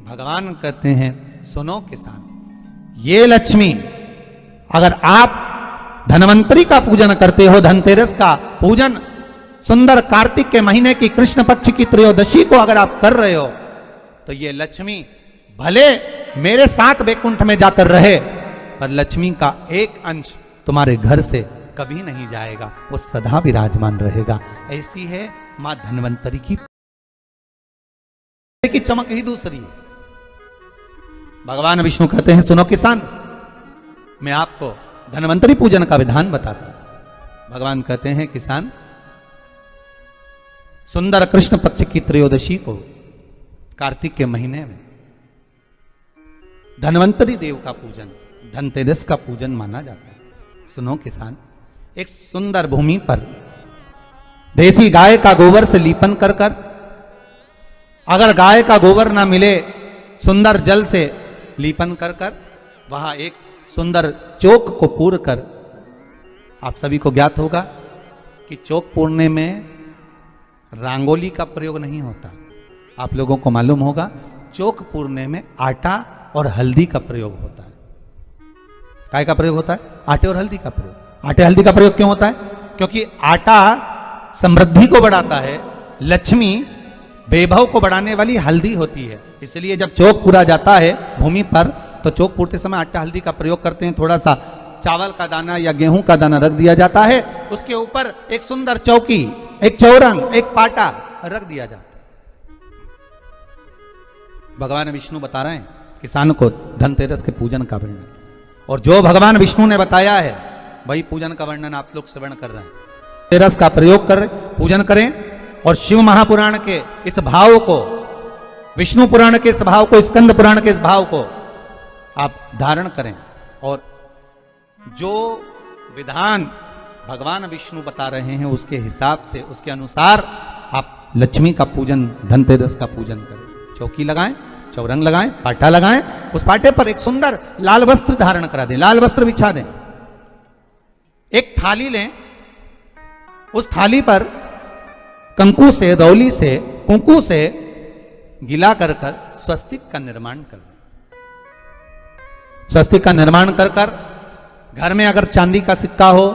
भगवान कहते हैं सुनो किसान, ये लक्ष्मी अगर आप धनवंतरी का पूजन करते हो, धनतेरस का पूजन सुंदर कार्तिक के महीने की कृष्ण पक्ष की त्रयोदशी को अगर आप कर रहे हो, तो ये लक्ष्मी भले मेरे साथ वैकुंठ में जाकर रहे, पर लक्ष्मी का एक अंश तुम्हारे घर से कभी नहीं जाएगा, वो सदा विराजमान रहेगा। ऐसी है मां धनवंतरी की चमक ही दूसरी है। भगवान विष्णु कहते हैं सुनो किसान, मैं आपको धनवंतरी पूजन का विधान बताता हूं। भगवान कहते हैं किसान, सुंदर कृष्ण पक्ष की त्रयोदशी को कार्तिक के महीने में धनवंतरी देव का पूजन, धनतेरस का पूजन माना जाता है। सुनो किसान, एक सुंदर भूमि पर देसी गाय का गोबर से लीपन कर कर, अगर गाय का गोबर ना मिले सुंदर जल से लीपन कर कर, वहां एक सुंदर चौक को पूर कर, आप सभी को ज्ञात होगा कि चौक पूरने में रंगोली का प्रयोग नहीं होता। आप लोगों को मालूम होगा चौक पूरने में आटा और हल्दी का प्रयोग होता है। काय का प्रयोग होता है? आटे और हल्दी का प्रयोग। आटे हल्दी का प्रयोग क्यों होता है? क्योंकि आटा समृद्धि को बढ़ाता है, लक्ष्मी वैभव को बढ़ाने वाली हल्दी होती है। इसलिए जब चौक पूरा जाता है भूमि पर, तो चौक पूरते समय आटा हल्दी का प्रयोग करते हैं। थोड़ा सा चावल का दाना या गेहूं का दाना रख दिया जाता है, उसके ऊपर एक सुंदर चौकी, एक चौरंग, एक पाटा रख दिया जाता है। भगवान विष्णु बता रहे हैं किसान को धनतेरस के पूजन का वर्णन, और जो भगवान विष्णु ने बताया है वही पूजन का वर्णन आप लोग श्रवण कर रहे हैं। तेरस का प्रयोग कर पूजन करें, और शिव महापुराण के इस भाव को, विष्णु पुराण के इस भाव को, स्कंद पुराण के इस भाव को आप धारण करें, और जो विधान भगवान विष्णु बता रहे हैं उसके हिसाब से, उसके अनुसार आप लक्ष्मी का पूजन, धनतेरस का पूजन करें। चौकी लगाएं, चौरंग लगाएं, पाटा लगाएं, उस पाटे पर एक सुंदर लाल वस्त्र धारण करा दें, लाल वस्त्र बिछा दें। एक थाली लें, उस थाली पर कंकु से, रौली से, कुंकू से गिला कर कर स्वस्तिक का निर्माण कर दें। स्वस्तिक का निर्माण कर कर घर में अगर चांदी का सिक्का हो,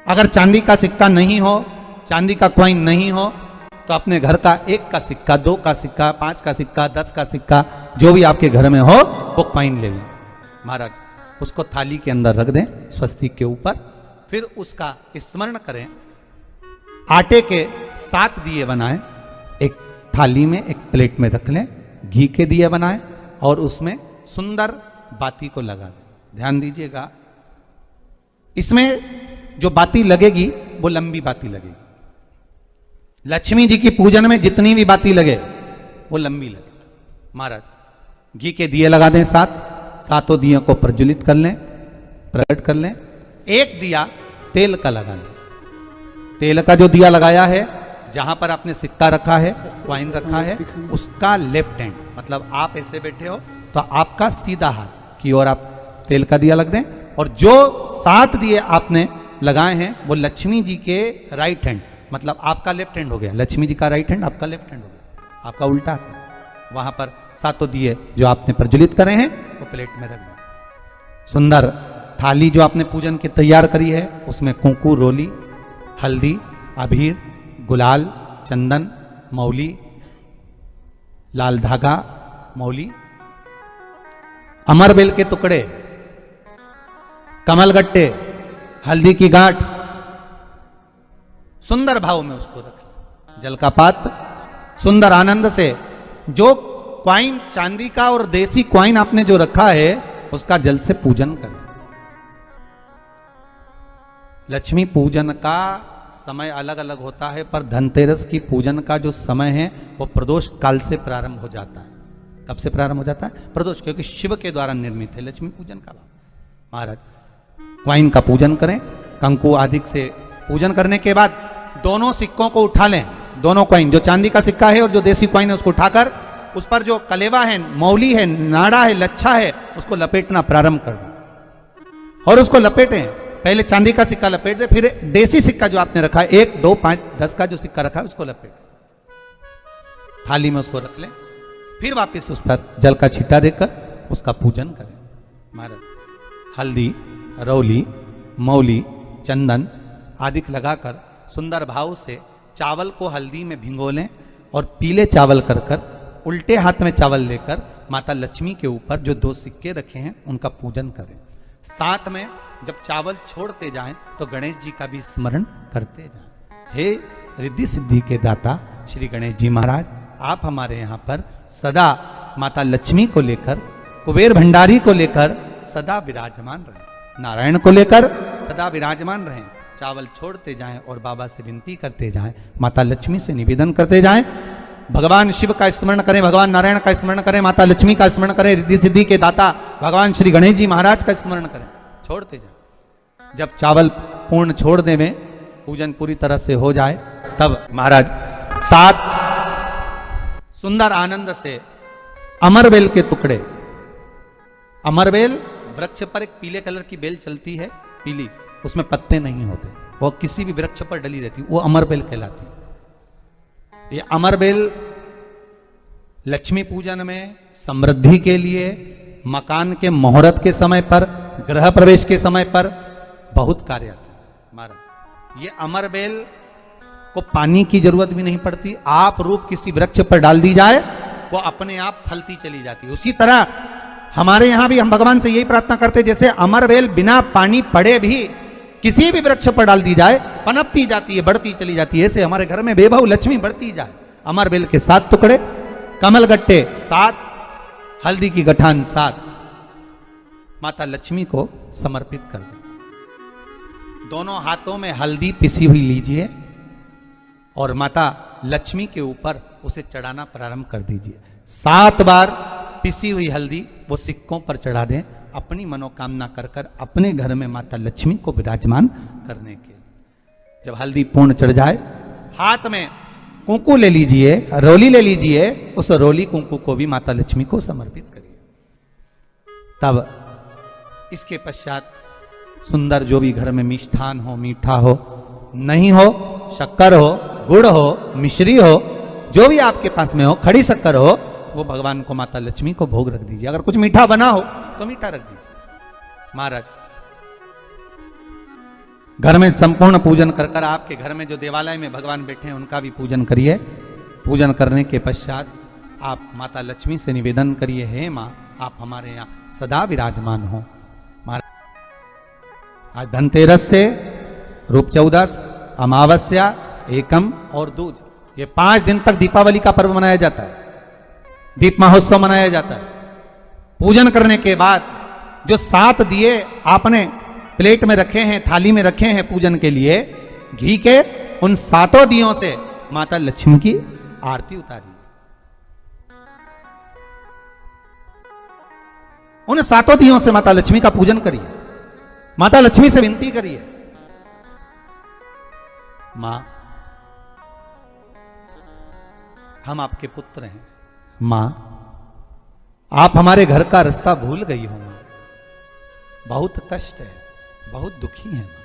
अगर चांदी का सिक्का नहीं हो, चांदी का कॉइन नहीं हो, तो अपने घर का 1 का सिक्का, 2 का सिक्का, 5 का सिक्का, 10 का सिक्का, जो भी आपके घर में हो वो कॉइन ले लें महाराज, उसको थाली के अंदर रख दें स्वस्तिक के ऊपर। फिर उसका स्मरण करें, आटे के 7 दिए बनाएं, एक थाली में, एक प्लेट में रख लें, घी के दिए बनाएं और उसमें सुंदर बाती को लगा दें। ध्यान दीजिएगा, इसमें जो बाती लगेगी वो लंबी बाती लगेगी। लक्ष्मी जी की पूजन में जितनी भी बाती लगे वो लंबी लगे। महाराज घी के दिए लगा दें 7, 7 दियों को प्रज्वलित कर लें, प्रकट कर लें। एक दिया तेल का लगा लें। तेल का जो दिया लगाया है, जहां पर आपने सिक्का रखा है, कॉइन रखा है, उसका लेफ्ट हैंड, मतलब आप ऐसे बैठे हो तो आपका सीधा हाथ की ओर आप तेल का दिया लग दें। और जो 7 दिए आपने लगाए हैं वो लक्ष्मी जी के राइट हैंड, मतलब आपका लेफ्ट हैंड हो गया, लक्ष्मी जी का राइट हैंड, आपका लेफ्ट हैंड हो गया, आपका उल्टा। वहां पर 7 दिए जो आपने प्रज्वलित करे हैं वो प्लेट में रख दें। सुंदर थाली जो आपने पूजन की तैयार करी है, उसमें कुंकू, रोली, हल्दी, अबीर, गुलाल, चंदन, मौली, लाल धागा, मौली, अमरबेल के टुकड़े, कमलगट्टे, हल्दी की गांठ, सुंदर भाव में उसको रखें। जल का पात्र, सुंदर आनंद से जो क्वाइन चांदी का और देसी क्वाइन आपने जो रखा है उसका जल से पूजन करें। लक्ष्मी पूजन का समय अलग अलग होता है, पर धनतेरस की पूजन का जो समय है वो प्रदोष काल से प्रारंभ हो जाता है। कब से प्रारंभ हो जाता है? प्रदोष, क्योंकि शिव के द्वारा निर्मित है लक्ष्मी पूजन का भाव। महाराज क्वाइन का पूजन करें, कंकु आदि से पूजन करने के बाद दोनों सिक्कों को उठा लें। दोनों कॉइन, जो चांदी का सिक्का है और जो देसी कॉइन है, उसको उठाकर उस पर जो कलेवा है, मौली है, नाड़ा है, लच्छा है, उसको लपेटना प्रारंभ कर दें और उसको लपेटें। पहले चांदी का सिक्का लपेट दे, फिर देसी सिक्का जो आपने रखा है, 1, 2, 5, 10 का जो सिक्का रखा है उसको लपेट, थाली में उसको रख लें। फिर वापस उस पर जल का छींटा देकर उसका पूजन करें। महाराज हल्दी, रौली, मौली, चंदन आदि लगाकर सुंदर भाव से चावल को हल्दी में भिगो लें और पीले चावल कर कर उल्टे हाथ में चावल लेकर माता लक्ष्मी के ऊपर जो 2 सिक्के रखे हैं उनका पूजन करें। साथ में जब चावल छोड़ते जाएं तो गणेश जी का भी स्मरण करते जाएं। हे रिद्धि सिद्धि के दाता श्री गणेश जी महाराज, आप हमारे यहाँ पर सदा माता लक्ष्मी को लेकर, कुबेर भंडारी को लेकर सदा विराजमान रहें, नारायण को लेकर सदा विराजमान रहें। चावल छोड़ते जाएं और बाबा से विनती करते जाएं, माता लक्ष्मी से निवेदन करते जाएं। भगवान शिव का स्मरण करें, भगवान नारायण का स्मरण करें, माता लक्ष्मी का स्मरण करें, रिद्धि सिद्धि के दाता भगवान श्री गणेश जी महाराज का स्मरण करें। छोड़ते जाएं। जब चावल पूर्ण छोड़ देवें, पूजन पूरी तरह से हो जाए, तब महाराज 7 सुंदर आनंद से अमरबेल के टुकड़े, अमरबेल वृक्ष पर एक पीले कलर की बेल चलती है, पीली, उसमें पत्ते नहीं होते, वो किसी भी वृक्ष पर डली रहती, वो अमरबेल कहलाती है। ये अमरबेल लक्ष्मी पूजन में, समृद्धि के लिए, मकान के मुहूर्त के समय पर, गृह प्रवेश के समय पर बहुत कार्य आते हैं। महाराज ये अमरबेल को पानी की जरूरत भी नहीं पड़ती, आप रूप किसी वृक्ष पर डाल दी जाए वो अपने आप फलती चली जाती है। उसी तरह हमारे यहां भी हम भगवान से यही प्रार्थना करते हैं, जैसे अमरबेल बिना पानी पड़े भी किसी भी वृक्ष पर डाल दी जाए पनपती जाती है, बढ़ती चली जाती है। ऐसे हमारे घर में बेभव लक्ष्मी बढ़ती जाए। अमरबेल के 7 टुकड़े, कमलगट्टे 7, हल्दी की गठान 7 माता लक्ष्मी को समर्पित कर दें। दोनों हाथों में हल्दी पिसी हुई लीजिए और माता लक्ष्मी के ऊपर उसे चढ़ाना प्रारंभ कर दीजिए। 7 बार पिसी हुई हल्दी वो सिक्कों पर चढ़ा दें, अपनी मनोकामना कर कर अपने घर में माता लक्ष्मी को विराजमान करने के लिए। जब हल्दी पूर्ण चढ़ जाए, हाथ में कुंकू ले लीजिए, रोली ले लीजिए, उस रोली कुंकू को भी माता लक्ष्मी को समर्पित करिए। तब इसके पश्चात सुंदर जो भी घर में मिष्ठान हो, मीठा हो, नहीं हो शक्कर हो, गुड़ हो, मिश्री हो, जो भी आपके पास में हो, खड़ी शक्कर हो, वो भगवान को माता लक्ष्मी को भोग रख दीजिए। अगर कुछ मीठा बना हो तो मीठा रख दीजिए। महाराज घर में संपूर्ण पूजन कर कर आपके घर में जो देवालय में भगवान बैठे हैं उनका भी पूजन करिए। पूजन करने के पश्चात आप माता लक्ष्मी से निवेदन करिए, हे माँ आप हमारे यहाँ सदा विराजमान हो। महाराज आज धनतेरस से रूप चौदस, अमावस्या, एकम और दूज, ये 5 दिन तक दीपावली का पर्व मनाया जाता है, दीप महोत्सव मनाया जाता है। पूजन करने के बाद जो 7 दिए आपने प्लेट में रखे हैं, थाली में रखे हैं पूजन के लिए घी के, उन 7 दियों से माता लक्ष्मी की आरती उतारिए। उन 7 दियों से माता लक्ष्मी का पूजन करिए, माता लक्ष्मी से विनती करिए, मां हम आपके पुत्र हैं, मां आप हमारे घर का रास्ता भूल गई हो, मां बहुत कष्ट है, बहुत दुखी है मां,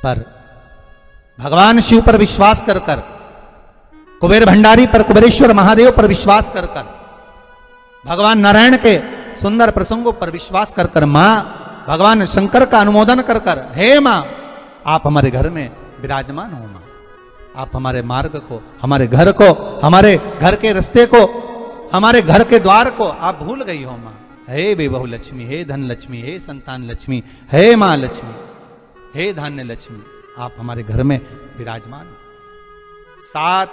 पर भगवान शिव पर विश्वास कर कर, कुबेर भंडारी पर, कुबेरेश्वर महादेव पर विश्वास कर कर, भगवान नारायण के सुंदर प्रसंगों पर विश्वास कर कर, मां भगवान शंकर का अनुमोदन कर कर, हे मां आप हमारे घर में विराजमान हो, मां आप हमारे मार्ग को, हमारे घर को, हमारे घर के रास्ते को, हमारे घर के द्वार को आप भूल गई हो मां। हे बेबहु लक्ष्मी, हे धन लक्ष्मी, हे संतान लक्ष्मी, हे मां लक्ष्मी, हे धान्य लक्ष्मी आप हमारे घर में विराजमान। 7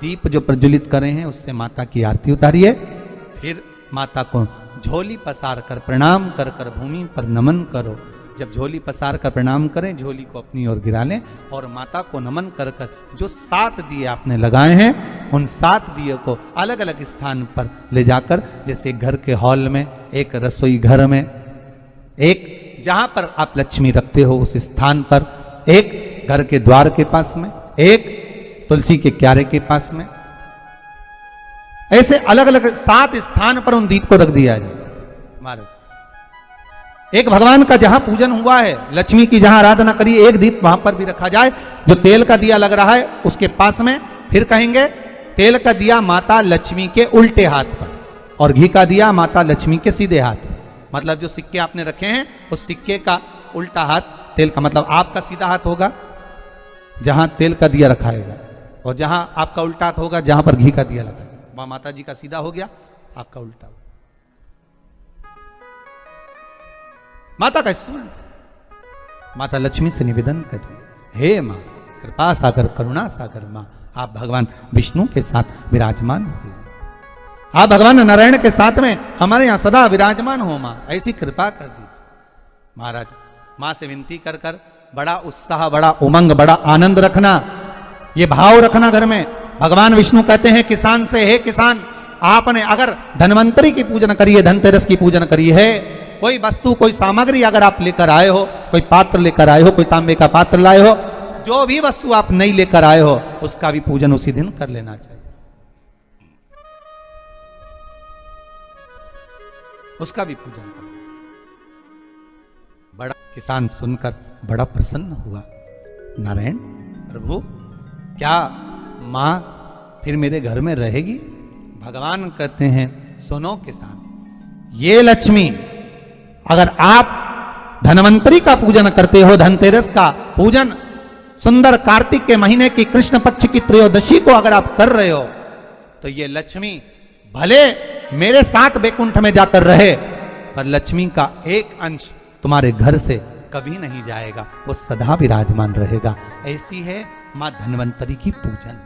दीप जो प्रज्वलित करे हैं उससे माता की आरती उतारिए। फिर माता को झोली पसार कर प्रणाम कर कर भूमि पर नमन करो। जब झोली पसार कर प्रणाम करें, झोली को अपनी ओर गिरा लें और माता को नमन कर कर जो 7 दिए आपने लगाए हैं उन 7 दिए को अलग अलग स्थान पर ले जाकर, जैसे घर के हॉल में, एक रसोई घर में, एक जहां पर आप लक्ष्मी रखते हो उस स्थान पर, एक घर के द्वार के पास में, एक तुलसी के क्यारे के पास में, ऐसे अलग अलग 7 स्थान पर उन दीप को रख दिया जाए। महाराज एक भगवान का जहां पूजन हुआ है, लक्ष्मी की जहां आराधना करिए, एक दीप वहां पर भी रखा जाए। जो तेल का दिया लग रहा है उसके पास में, फिर कहेंगे तेल का दिया माता लक्ष्मी के उल्टे हाथ पर और घी का दिया माता लक्ष्मी के सीधे हाथ पर। मतलब जो सिक्के आपने रखे हैं उस सिक्के का उल्टा हाथ तेल का, मतलब आपका सीधा हाथ होगा जहां तेल का दिया रखाएगा, और जहां आपका उल्टा हाथ होगा जहां पर घी का दिया लगाएगा, वहां माता जी का सीधा हो गया, आपका उल्टा हो। माता का स्मरण, माता लक्ष्मी से निवेदन करती है, हे मां कृपा सागर करुणा सागर मां, आप भगवान विष्णु के साथ विराजमान हो, आप भगवान नारायण के साथ में हमारे यहां सदा विराजमान हो मां, ऐसी कृपा कर दीजिए। महाराज मां से विनती कर कर बड़ा उत्साह, बड़ा उमंग, बड़ा आनंद रखना, ये भाव रखना घर में। भगवान विष्णु कहते हैं किसान से, हे किसान आपने अगर धन्वंतरी की पूजन करी है, धनतेरस की पूजन करी है, कोई वस्तु कोई सामग्री अगर आप लेकर आए हो, कोई पात्र लेकर आए हो, कोई तांबे का पात्र लाए हो, जो भी वस्तु आप नहीं लेकर आए हो उसका भी पूजन उसी दिन कर लेना चाहिए, उसका भी पूजन कर लेना चाहिए। बड़ा किसान सुनकर बड़ा प्रसन्न हुआ, नारायण प्रभु क्या मां फिर मेरे घर में रहेगी? भगवान कहते हैं सुनो किसान, ये लक्ष्मी अगर आप धनवंतरी का पूजन करते हो, धनतेरस का पूजन सुंदर कार्तिक के महीने की कृष्ण पक्ष की त्रयोदशी को अगर आप कर रहे हो, तो ये लक्ष्मी भले मेरे साथ बैकुंठ में जाकर रहे, पर लक्ष्मी का एक अंश तुम्हारे घर से कभी नहीं जाएगा, वो सदा विराजमान रहेगा। ऐसी है मां धन्वंतरी की पूजन।